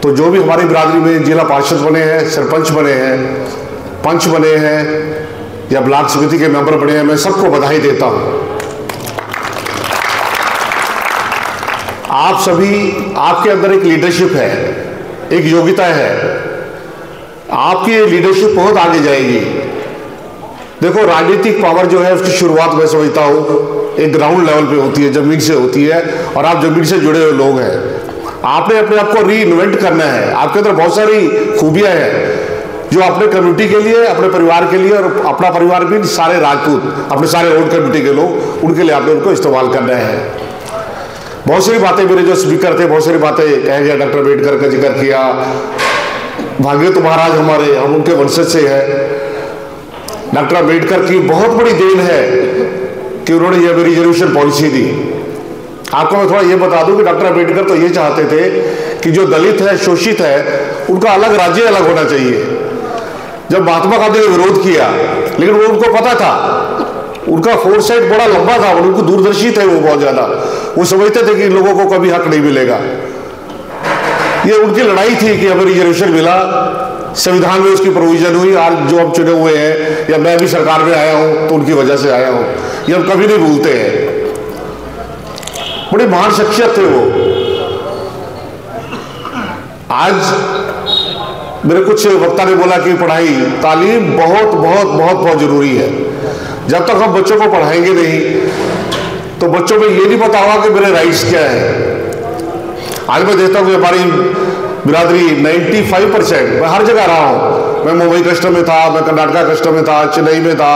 तो जो भी हमारी बिरादरी में जिला पार्षद बने हैं, सरपंच बने हैं, पंच बने हैं या ब्लॉक समिति के मेंबर बने हैं, मैं सबको बधाई देता हूं। आप सभी, आपके अंदर एक लीडरशिप है, एक योग्यता है, आपकी ये लीडरशिप बहुत आगे जाएगी। देखो, राजनीतिक पावर जो है उसकी शुरुआत मैं समझता हूं एक ग्राउंड लेवल पे होती है, जमीन से होती है, और आप जमीन से जुड़े हुए लोग हैं। आपने अपने आप को री इन्वेंट करना है। आपके अंदर बहुत सारी खूबियां हैं जो अपने कम्युनिटी के लिए, अपने परिवार के लिए, और अपना परिवार भी, सारे राजपूत, अपने सारे ओल्ड कम्युनिटी के लोग, उनके लिए आपने उनको इस्तेमाल करना है। बहुत सारी बातें मेरे जो स्पीकर थे, बहुत सारी बातें कह गया, डॉक्टर अम्बेडकर का जिक्र किया, भाग्य तो महाराज हमारे, हम उनके वंशज से है। डॉक्टर अम्बेडकर की बहुत बड़ी देन है कि उन्होंने ये मेरी रिजर्वेशन पॉलिसी दी। आपको मैं थोड़ा ये बता दूं कि डॉक्टर अम्बेडकर तो ये चाहते थे कि जो दलित है, शोषित है, उनका अलग राज्य अलग होना चाहिए। जब महात्मा गांधी ने विरोध किया, लेकिन वो उनको पता था, उनका फोरसाइट बड़ा लंबा था, उनको दूरदर्शी थे वो बहुत ज्यादा। वो समझते थे कि लोगों को कभी हक नहीं मिलेगा। ये उनकी लड़ाई थी कि हमें रिजर्वेशन मिला, संविधान में उसकी प्रोविजन हुई। आज जो हम चुने हुए हैं, या मैं भी सरकार में आया हूं तो उनकी वजह से आया हूं, ये हम कभी नहीं भूलते हैं। बड़ी महान शख्सियत थे वो। आज मेरे कुछ वक्ता ने बोला कि पढ़ाई, तालीम बहुत बहुत बहुत बहुत जरूरी है। जब तक हम बच्चों को पढ़ाएंगे नहीं तो बच्चों में ये नहीं पता होगा कि मेरे राइट्स क्या है। आज मैं देखता हूँ कि हमारी बिरादरी 95%, मैं हर जगह रहा हूँ, मैं मुंबई कस्टम में था, मैं कर्नाटका कस्टम में था, चेन्नई में था,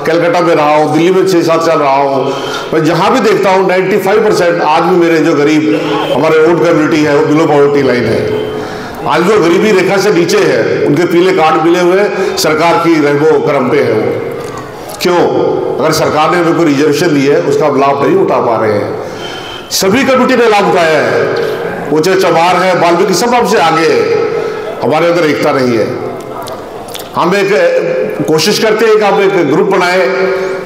कलकत्ता में रहा हूँ, दिल्ली में 6-7 साल रहा हूँ। मैं जहाँ भी देखता हूँ 95% आज भी मेरे जो गरीब हमारे ओल्ड कम्युनिटी है वो बिलो पॉवर्टी लाइन है। आज जो गरीबी रेखा से नीचे है, उनके पीले कार्ड मिले हुए सरकार की रहमो करम पे है वो। क्यों? अगर सरकार ने उनको रिजर्वेशन दी है, उसका लाभ नहीं उठा पा रहे हैं। सभी कम्युनिटी ने लाभ उठाया है, वो चाहे चमार है, बाल्मीकि, सब हमसे आगे है। हमारे अंदर एकता नहीं है। हम एक कोशिश करते हैं कि हम एक ग्रुप बनाए,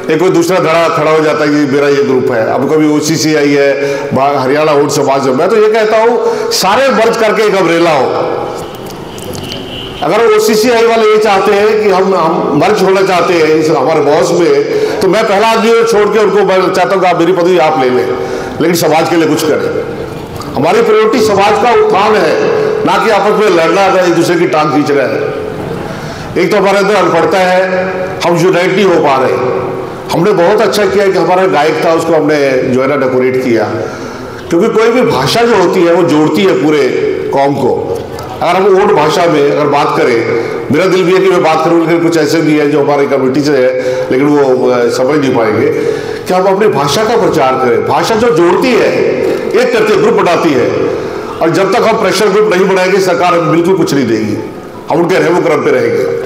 एक कोई दूसरा धड़ा खड़ा हो जाता है कि मेरा ये ग्रुप है। अब कभी OCC आई है, हरियाणा ओट समाज है। मैं तो ये कहता हूं सारे मर्ज करके एक अमरेला हो। अगर OCC आई वाले ये चाहते हैं कि हम मर्ज होना चाहते हैं इस हमारे बॉस में, तो मैं पहला आदमी छोड़ के उनको मैं चाहता हूँ कि आप मेरी पदवी आप ले लें, लेकिन समाज के लिए कुछ करें। हमारी प्रायोरिटी समाज का उत्थान है, ना कि आपस में लड़ना है, एक दूसरे की टांग खींच रहे हैं। एक तो हमारे अंदर अनपढ़ता है, हम यूनाइट नहीं हो पा रहे। हमने बहुत अच्छा किया कि हमारा गायक था, उसको हमने जो है ना डेकोरेट किया, क्योंकि कोई भी भाषा जो होती है वो जोड़ती है पूरे कौम को। अगर हम ओल्ड भाषा में अगर बात करें, मेरा दिल भी है कि मैं बात करूं, लेकिन कुछ ऐसे भी है जो हमारे कम्युनिटी से है, लेकिन वो समझ नहीं पाएंगे कि हम अपनी भाषा का प्रचार करें। भाषा जो जोड़ती है, एक करके ग्रुप बनाती है, और जब तक हम प्रेशर ग्रुप नहीं बनाएंगे, सरकार हमें बिल्कुल कुछ नहीं देगी, हम उनके रहमो करम पे रहेंगे।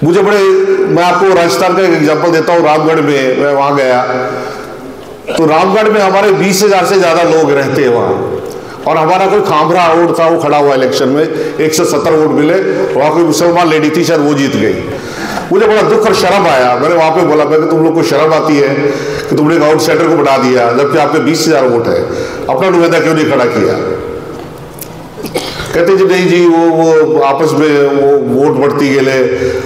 मुझे मैं आपको राजस्थान का एक एग्जाम्पल देता हूँ। रामगढ़ में मैं वहां गया, तो रामगढ़ में हमारे 20,000 से ज्यादा लोग रहते हैं वहां, और हमारा कोई खामरा वोट था, वो खड़ा हुआ इलेक्शन में, 170 वोट मिले। वहां कोई मुसलमान लेडी थी, शायद वो जीत गई। मुझे बड़ा दुख और शर्म आया। मैंने वहां पे बोला, मैं तुम लोग को शर्म आती है कि तुमने एक आउटसाइडर को बना दिया, जबकि आपके 20,000 वोट है, अपना नुमाइंदा क्यों नहीं खड़ा किया? कहते जी नहीं जी, वो आपस में वो वोट बढ़ती गए,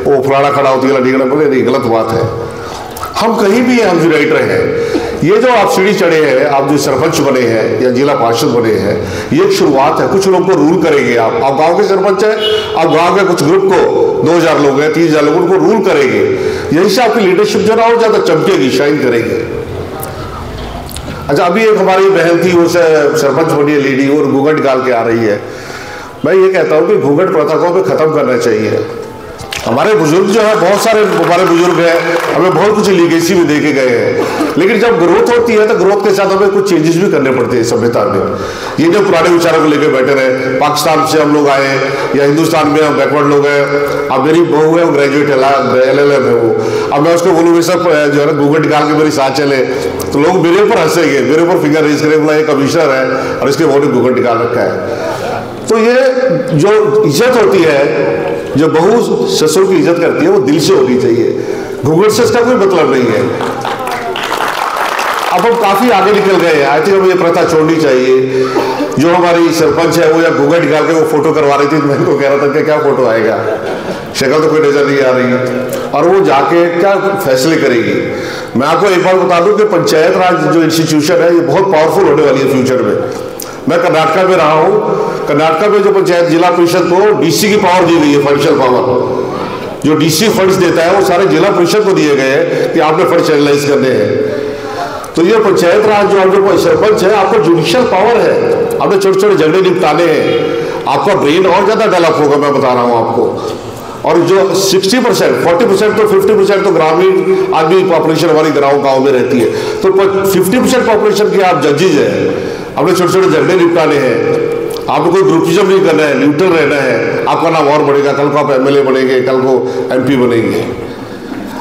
वो फलाना खड़ा होती गला, ढीगड़ा। बोले नहीं, गलत बात है। हम कहीं भी हैं, हम यूनाइटर हैं। ये जो आप सीढ़ी चढ़े हैं, आप जो सरपंच बने हैं या जिला पार्षद बने हैं, ये एक शुरुआत है। कुछ लोग को रूल करेंगे। आप गांव के सरपंच हैं, आप गांव के कुछ ग्रुप को, 2,000 लोग हैं, 30,000 लोग, उनको रूल करेंगे। यही से आपकी लीडरशिप जो ना और ज्यादा चमकेगी, शाइन करेगी। अच्छा, अभी एक हमारी बहन थी, वो सरपंच बनी है लेडी, और घूंघट निकाल के आ रही है। मैं ये कहता हूँ कि घूंघट प्रथा को हमें खत्म करना चाहिए। हमारे बुजुर्ग जो है, बहुत सारे हमारे बुजुर्ग हैं, हमें बहुत कुछ लीगेसी में देके गए हैं, लेकिन जब ग्रोथ होती है तो ग्रोथ के साथ हमें कुछ चेंजेस भी करने पड़ते हैं सभ्यता में। ये जो पुराने विचारों को लेकर बैठे रहे, पाकिस्तान से हम लोग आए या हिंदुस्तान में हम बैकवर्ड लोग हैं। अब मेरी बहू है, वो ग्रेजुएट LLM है वो। अब मैं उसको बोलूँ सब जो है ना घूंघट निकाल के मेरी साथ चले, तो लोग मेरे ऊपर हंसेंगे, मेरे ऊपर फिंगर रेज करेंगे, बोला ये कमिश्नर है और इसके बहुत घूंघट निकाल रखा है। तो ये जो इज्जत होती है, जो बहू ससुर की इज्जत करती है, वो दिल से होनी चाहिए। घूंघट से इसका कोई मतलब नहीं है। अब हम काफी आगे निकल गए हैं। आई थिंक हमें ये प्रथा छोड़नी चाहिए। जो हमारी सरपंच है वो या गूगल निकाल के वो फोटो करवा रही थी, तो मैं उनको कह रहा था कि क्या फोटो आएगा, शक्ल तो कोई नजर नहीं आ रही, और वो जाके क्या फैसले करेगी। मैं आपको एक बार बता दूं कि पंचायत राज जो इंस्टीट्यूशन है ये बहुत पावरफुल होने वाली है फ्यूचर में। मैं कर्नाटका में रहा हूँ, कर्नाटका में जो पंचायत जिला परिषद को डीसी की पावर दी गई है, फाइनेंशियल पावर, जो डीसी फंड्स देता है वो सारे जिला परिषद को दिए गए हैं कि आपने फंड चैनलाइज करने हैं। तो ये पंचायत राज जो सरपंच है, आपको जुडिशियल पावर है, आपने छोटे छोटे झगड़े निपटाने हैं, आपका ब्रेन और ज्यादा डेवलप होगा, मैं बता रहा हूँ आपको। और जो 60%, 40% तो 50% तो ग्रामीण आदमी पॉपुलेशन हमारी गाँव में रहती है, तो 50% पॉपुलेशन के आप जजेज हैं, अपने छोटे छोटे झगड़े निपटाने हैं, आपको कोई ग्रुपिज्म नहीं करना है, न्यूट्रल रहना है, आपका नाम और बढ़ेगा, कल को आप एमएलए बनेंगे, कल को एमपी बनेंगे।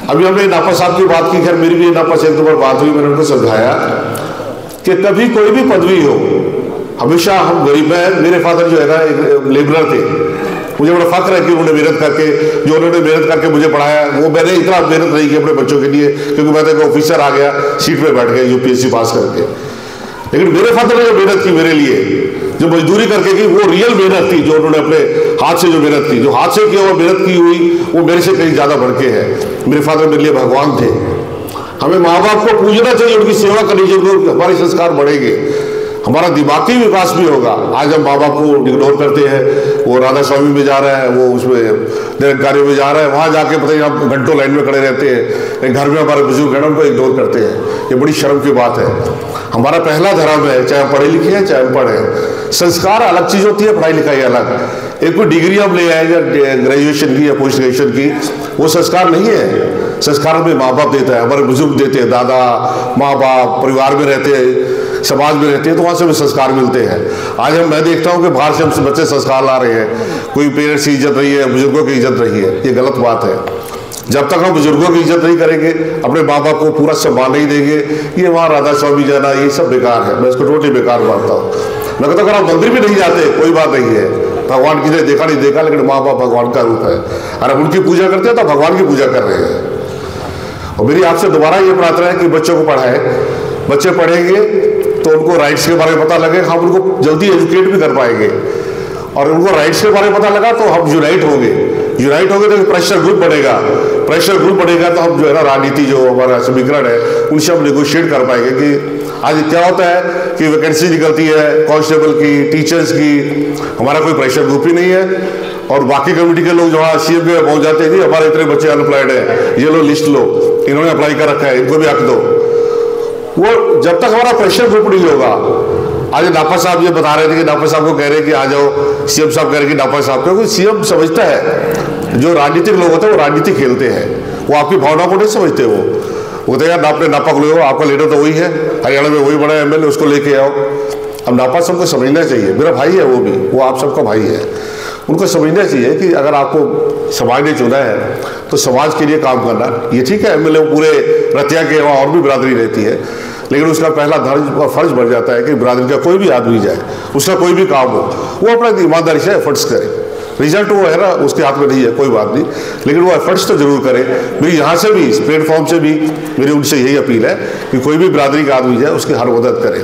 अभी हमने नापा साहब की बात की, खैर मेरी भी नापा से एक दो बार बात हुई, मैंने उनको समझाया कि कभी कोई भी पदवी हो, हमेशा हम गरीब हैं। मेरे फादर जो है ना एक लेबरर थे, मुझे बड़ा फख्र है कि उन्होंने मेहनत करके, जो उन्होंने मेहनत करके मुझे पढ़ाया, वो मैंने इतना मेहनत नहीं की अपने बच्चों के लिए, क्योंकि मैं तो ऑफिसर आ गया, सीट पे बैठ गया यूपीएससी पास करके। लेकिन मेरे फादर ने जो मेहनत की मेरे लिए, जो मजदूरी करके की, वो रियल मेहनत थी, जो उन्होंने अपने हाथ से जो मेहनत की, जो हाथ से की और मेहनत की हुई, वो मेरे से कहीं ज्यादा बढ़ के है। मेरे फादर मेरे लिए भगवान थे। हमें माँ बाप को पूजना चाहिए, उनकी सेवा करनी चाहिए, हमारे संस्कार बढ़ेंगे, हमारा दिमागी विकास भी होगा। आज हम माँ बाप को इग्नोर करते हैं, वो राधा स्वामी में जा रहा है, वो उसमें निरंकारियों में जा रहा है, वहां जाके पता नहीं आप घंटों लाइन में खड़े रहते हैं, घर में हमारे बुजुर्ग हैं उनको इग्नोर करते हैं। ये बड़ी शर्म की बात है। हमारा पहला धर्म है, चाहे हम पढ़े लिखे हैं चाहे अनपढ़ हैं। संस्कार अलग चीज होती है, पढ़ाई लिखाई अलग। एक कोई डिग्री हम ले आए या ग्रेजुएशन की या पोस्ट ग्रेजुएशन की, वो संस्कार नहीं है। संस्कार हमें माँ बाप देता है, हमारे बुजुर्ग देते हैं, दादा माँ बाप परिवार में रहते हैं, समाज में रहते हैं, तो वहाँ से हमें संस्कार मिलते हैं। आज मैं देखता हूँ कि बाहर से हम बच्चे संस्कार ला रहे हैं, कोई पेरेंट्स की इज्जत रही है, बुजुर्गों की इज्जत रही है, ये गलत बात है। जब तक हम बुजुर्गों की इज्जत नहीं करेंगे, अपने माँ बाप को पूरा सम्मान नहीं देंगे, ये वहाँ राधा स्वामी जाना ये सब बेकार है, मैं इसको टोटली बेकार मानता हूँ। मैं कहता हूँ अगर आप मंदिर भी नहीं जाते कोई बात नहीं है, भगवान किसी ने देखा नहीं देखा, लेकिन माँ बाप भगवान का रूप है, अगर उनकी पूजा करते हैं तो भगवान की पूजा कर रहे हैं। और मेरी आपसे दोबारा ये प्रार्थना है कि बच्चों को पढ़ाएं, बच्चे पढ़ेंगे तो उनको राइट्स के बारे में पता लगे, हम उनको जल्दी एजुकेट भी कर पाएंगे, और उनको राइट्स के बारे में पता लगा तो हम यूनाइट होंगे तो प्रेशर ग्रुप बनेगा, प्रेशर ग्रुप बनेगा तो हम जो है ना राजनीति जो हमारा समीकरण है उनसे हम नेगोशिएट कर पाएंगे। कि आज क्या होता है कि वैकेंसी निकलती है कांस्टेबल की, टीचर्स की, हमारा कोई प्रेशर ग्रुप ही नहीं है, और बाकी कम्युनिटी के लोग जहाँ सीएम पे पहुंच जाते हैं, हमारे इतने बच्चे अनएम्प्लॉयड है, ये लो लिस्ट लो, इन्होंने अप्लाई कर रखा है, इनको भी हक दो। वो जब तक हमारा प्रेशर ग्रुप नहीं होगा। आज नापा साहब ये बता रहे थे कि नापा साहब को कह रहे हैं कि आ जाओ, सीएम साहब कह रहे हैं कि नापा साहब, क्योंकि सीएम समझता है, जो राजनीतिक लोग होते हैं वो राजनीति खेलते हैं, वो आपकी भावनाओं को नहीं समझते। वो कहते हैं यार आपने नापा को ले, आपका लीडर तो वही है, हरियाणा में वही बड़ा एमएलए, उसको लेके आओ। अब नापा साहब को समझना चाहिए, मेरा भाई है वो भी, वो आप सबका भाई है, उनको समझना चाहिए कि अगर आपको समाज ने चुना है तो समाज के लिए काम करना। ये ठीक है एमएलए पूरे रतिया के, वहाँ और भी बिरादरी रहती है, लेकिन उसका पहला धर्म और फर्ज बन जाता है कि बिरादरी का कोई भी आदमी जाए, उसका कोई भी काम हो, वो अपना ईमानदारी से एफर्ट्स करे। रिजल्ट वो है ना उसके हाथ में नहीं है, कोई बात नहीं, लेकिन वो एफर्ट्स तो जरूर करे। मेरी यहाँ से भी, इस प्लेटफॉर्म से भी मेरी उनसे यही अपील है कि कोई भी बिरादरी का आदमी जाए उसकी हर मदद करे।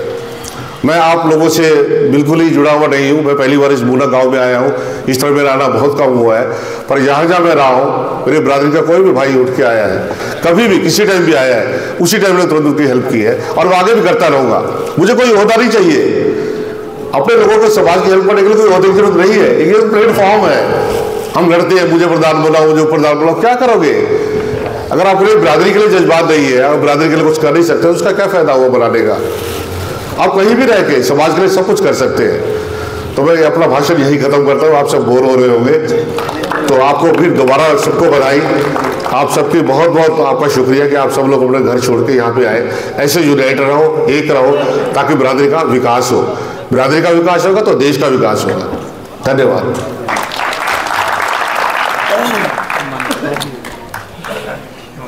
मैं आप लोगों से बिल्कुल ही जुड़ा हुआ नहीं हूँ, मैं पहली बार इस बूना गांव में आया हूँ, इस तरह मेरा आना बहुत कम हुआ है, पर जहाँ जहाँ मैं रहा हूँ मेरे बिरादरी का कोई भी भाई उठ के आया है, कभी भी किसी टाइम भी आया है, उसी टाइम में तुरंत उनकी हेल्प की है, और मैं आगे भी करता रहूँगा। मुझे कोई ओहदा नहीं चाहिए, अपने लोगों को समाज की हेल्प करने के लिए कोई ओहदे की जरूरत नहीं है, ये प्लेटफॉर्म है। हम लड़ते हैं मुझे प्रधान बनाओ, मुझे प्रधान बनाओ, क्या करोगे? अगर आप बिरादरी के लिए जज्बात नहीं है, आप बिरादरी के लिए कुछ कर नहीं सकते, उसका क्या फायदा हुआ बनाने का? आप कहीं भी रह के समाज के लिए सब कुछ कर सकते हैं। तो मैं अपना भाषण यही खत्म करता हूँ, आप सब बोर हो रहे होंगे, तो आपको फिर दोबारा सबको बधाई, आप सबकी बहुत बहुत आपका शुक्रिया कि आप सब लोग अपने घर छोड़ के यहाँ पे आए। ऐसे यूनाइट रहो, एक रहो, ताकि बिरादरी का विकास हो। बिरादरी का विकास होगा तो देश का विकास होगा। धन्यवाद।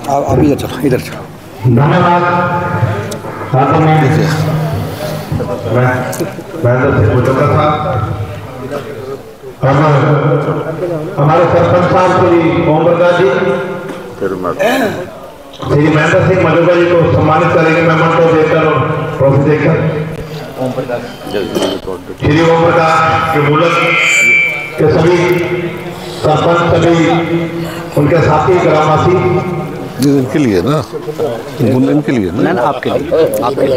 आप इधर चलो, इधर चलो। धन्यवाद। मैं तो था हमारे सरपंच साहब श्री ओम प्रकाश जी, श्री महेंद्र सिंह मधुकर जी को सम्मानित करेंगे। मैं मंच को देखकर और ट्रॉफी देकर श्री ओम प्रकाश के मूलक के सभी सरपंच, सभी उनके साथी ग्रामवासी, इनके लिए ना, इनके लिए ना, आपके लिए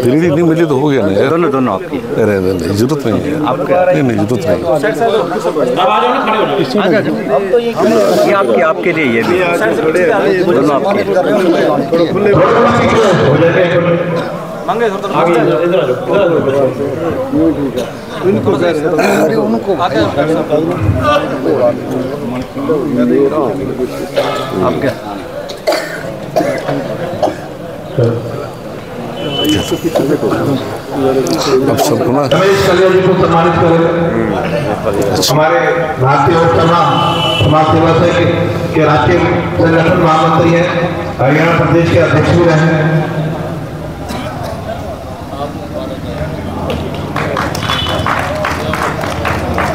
मेरी नहीं मिली तो हो गया ना यार। दोनों आपकी। नहीं, जरूरत नहीं है नहीं, जरूरत नहीं। ये आपके लिए, ये भी दोनों आपके। अब सबको ना रमेश कलिया जी को सम्मानित करें। हमारे भारतीय समाज सेवा संघ के राष्ट्रीय संगठन महामंत्री हैं, हरियाणा प्रदेश के अध्यक्ष भी रहे हैं।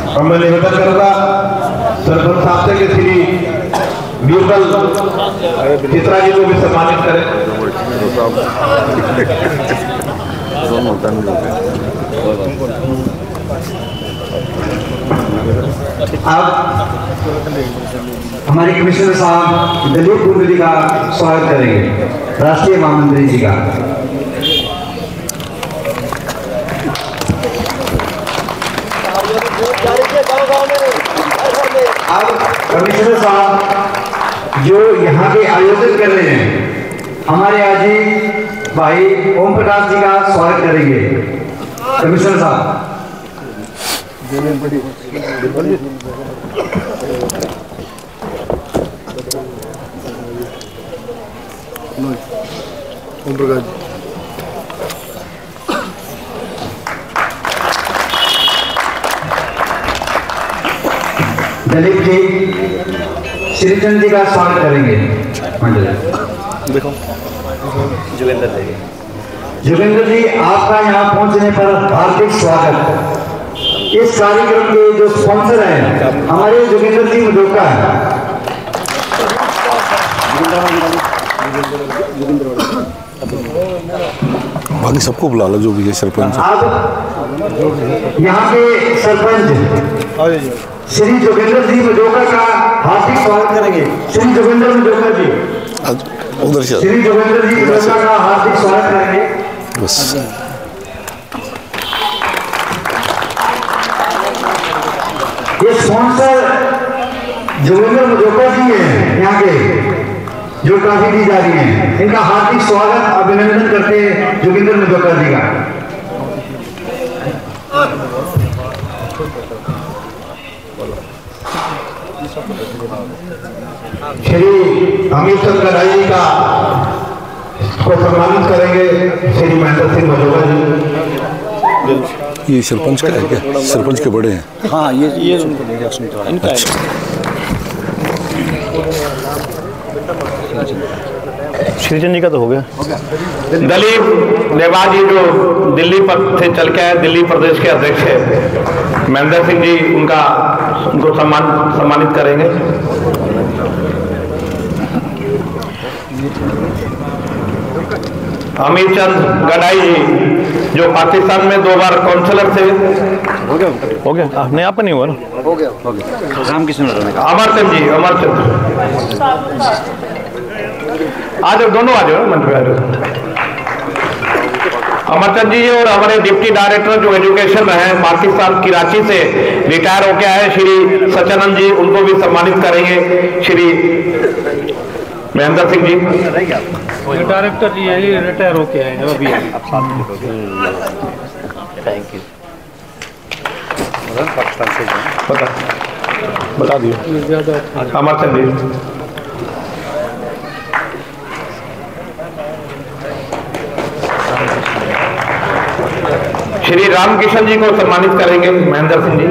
और मैं निवेदन करूंगा सरपंच साहब से कि श्री ब्यूटल चित्रा जी को भी सम्मानित करें। अब हमारे कमिश्नर साहब दलीप कुंडू जी का स्वागत करेंगे, राष्ट्रीय महामंत्री जी का। अब कमिश्नर साहब जो यहाँ के आयोजन कर रहे हैं, हमारे आजी भाई ओम प्रकाश जी का स्वागत करेंगे। कमिश्नर साहब। ओम प्रकाश जी। दलीप जी श्रीचंद जी का स्वागत करेंगे। देखो जोगेंद्र जी, आपका यहाँ पहुँचने पर हार्दिक स्वागत। इस कार्यक्रम के जो स्पॉन्सर हैं हमारे जोगेंद्र जी मजोका है। बाकी सबको बुला लो जो भी है सरपंच। अब यहाँ के सरपंच श्री जोगेंद्र जी मजोका का हार्दिक स्वागत करेंगे। श्री जोगेंद्र मजोका जी, उधर से श्री जोगेंद्र जी मजोका का हार्दिक स्वागत करेंगे। बस ये स्पॉन्सर जोगेंद्र मजोका जी हैं यहाँ के, जो ट्रॉफी दी जा रही है, इनका हार्दिक स्वागत अभिनंदन करते हैं जोगेंद्र मजोका जी का। श्री अमित चंद्र गढ़ाई जी का को सम्मानित करेंगे श्री महेंद्र सिंह मजोका जी। ये सरपंच का है क्या? सरपंच के बड़े हैं। हाँ, ये उनको ले गया सुनीता वाला। इनका श्रीचंद जी का तो हो गया। दलीप नेवाल जी जो दिल्ली पर से चल के आए, दिल्ली प्रदेश के अध्यक्ष है, महेंद्र सिंह जी उनको सम्मानित करेंगे। अमित चंद गढ़ाई जी जो पाकिस्तान में 2 बार काउंसलर थे। हो गया नहीं, आपका नहीं हुआ ना? हो गया। रामकृष्ण अमरचंद जी, अमरचंद आ जाओ, दोनों आ जाओ, मंच पे आ जाओ। अमरचंद जी और हमारे डिप्टी डायरेक्टर जो एजुकेशन रहे पाकिस्तान कराची से रिटायर होके आए श्री सचानंद जी, उनको भी सम्मानित करेंगे। श्री महेंद्र सिंह जी डायरेक्टर जी यही रिटायर होके आए हैं अभी। Thank you. बता दियो। अमरचंद जी श्री रामकिशन जी को सम्मानित करेंगे, महेंद्र सिंह जी।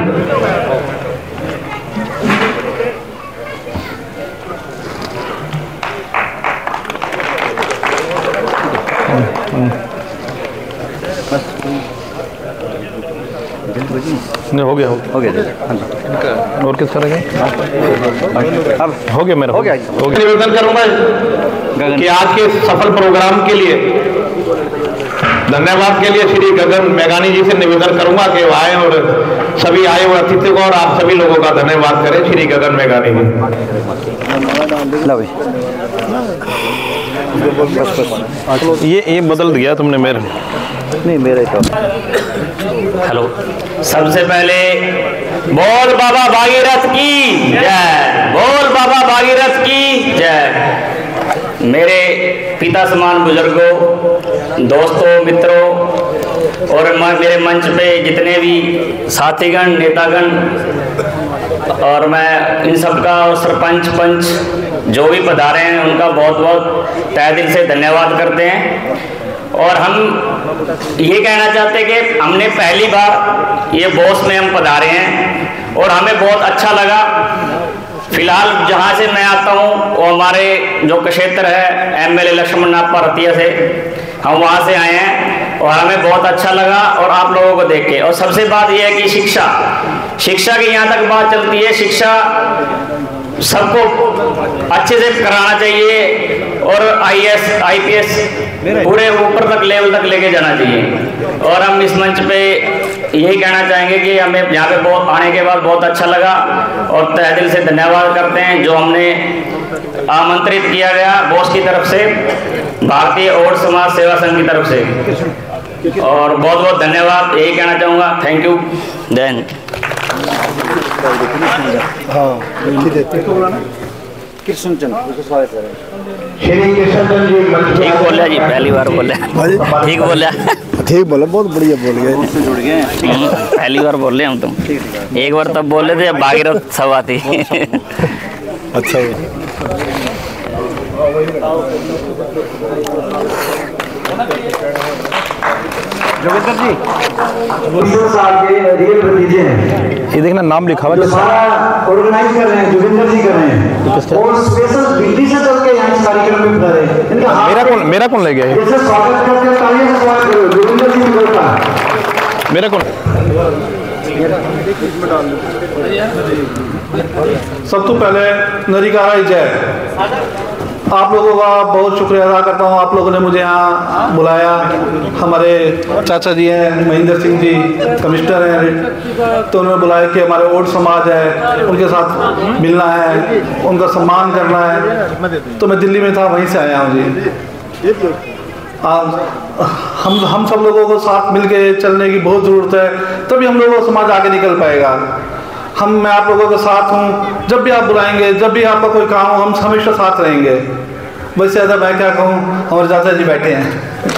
हो गया और किस तरह का अब हो गया मेरा? हो गया। निवेदन करूंगा कि आज के सफल प्रोग्राम के लिए धन्यवाद के लिए श्री गगन मेघानी जी से निवेदन करूंगा कि वो आए और सभी आए हुए अतिथि को और आप सभी लोगों का धन्यवाद करें। श्री गगन मेघानी जी। ये बदल दिया तुमने मेरे नहीं मेरे तो। हेलो, सबसे पहले बोल बाबा भागीरथ की जय, बोल बाबा भागीरथ की जय। मेरे पिता समान बुजुर्गों, दोस्तों, मित्रों और मेरे मंच पे जितने भी साथीगण, नेतागण और मैं इन सबका और सरपंच पंच जो भी पधारे हैं उनका बहुत बहुत तहे दिल से धन्यवाद करते हैं। और हम ये कहना चाहते हैं कि हमने पहली बार ये बोस में हम पधारे हैं और हमें बहुत अच्छा लगा। फिलहाल जहाँ से मैं आता हूँ वो हमारे जो क्षेत्र है एमएलए लक्ष्मण नाथ रतिया से, हम वहाँ से आए हैं और हमें बहुत अच्छा लगा और आप लोगों को देख के। और सबसे बात यह है कि शिक्षा की यहाँ तक बात चलती है, शिक्षा सबको अच्छे से कराना चाहिए और आईएएस आईपीएस पूरे ऊपर तक लेवल तक लेके जाना चाहिए। और हम इस मंच पे यही कहना चाहेंगे कि हमें यहाँ पे बहुत आने के बाद बहुत अच्छा लगा और तहे दिल से धन्यवाद करते हैं जो हमने आमंत्रित किया गया बॉस की तरफ से, भारतीय ओड समाज सेवा संघ की तरफ से। और बहुत बहुत धन्यवाद, यही कहना चाहूँगा। Thank you. देन ठीक बोला जी, पहली बार बोला, ठीक बोला, ठीक बोला, बहुत बढ़िया बोल गए, जुड़ गए। पहली बार बोल रहे हम तुम, एक बार तब बोल रहे थे जब भागीरथ सभा थी। अच्छा जोगिंदर जी 20 साल के रियल भतीजे हैं, ये देखना नाम लिखा हुआ जो सारा ऑर्गेनाइज कर रहे हैं, जोगिंदर जी कर रहे हैं और स्पेशल दिल्ली से चल के यहाँ इस कार्यक्रम में पधारे। इनका मेरा कौन ले गया है? जैसे स्वागत करते हैं, तालियों से स्वागत करो। जोगिंदर जी भी बोलता है, मेरा कौन? सब तो पहले नरिकारा जय। आप लोगों का बहुत शुक्रिया अदा करता हूँ, आप लोगों ने मुझे यहाँ बुलाया। हमारे चाचा जी हैं महेंद्र सिंह जी, कमिश्नर हैं, तो उन्होंने बुलाया कि हमारे ओड समाज है उनके साथ मिलना है, उनका सम्मान करना है। तो मैं दिल्ली में था, वहीं से आया हूँ जी। हम सब लोगों को साथ मिलके चलने की बहुत ज़रूरत है, तभी हम लोगों का समाज आगे निकल पाएगा। मैं आप लोगों के साथ हूँ, जब भी आप बुलाएंगे, जब भी आपका कोई काम हो, हम हमेशा साथ रहेंगे। वैसे ज़्यादा मैं क्या कहूँ, हमारे चाचा जी बैठे हैं।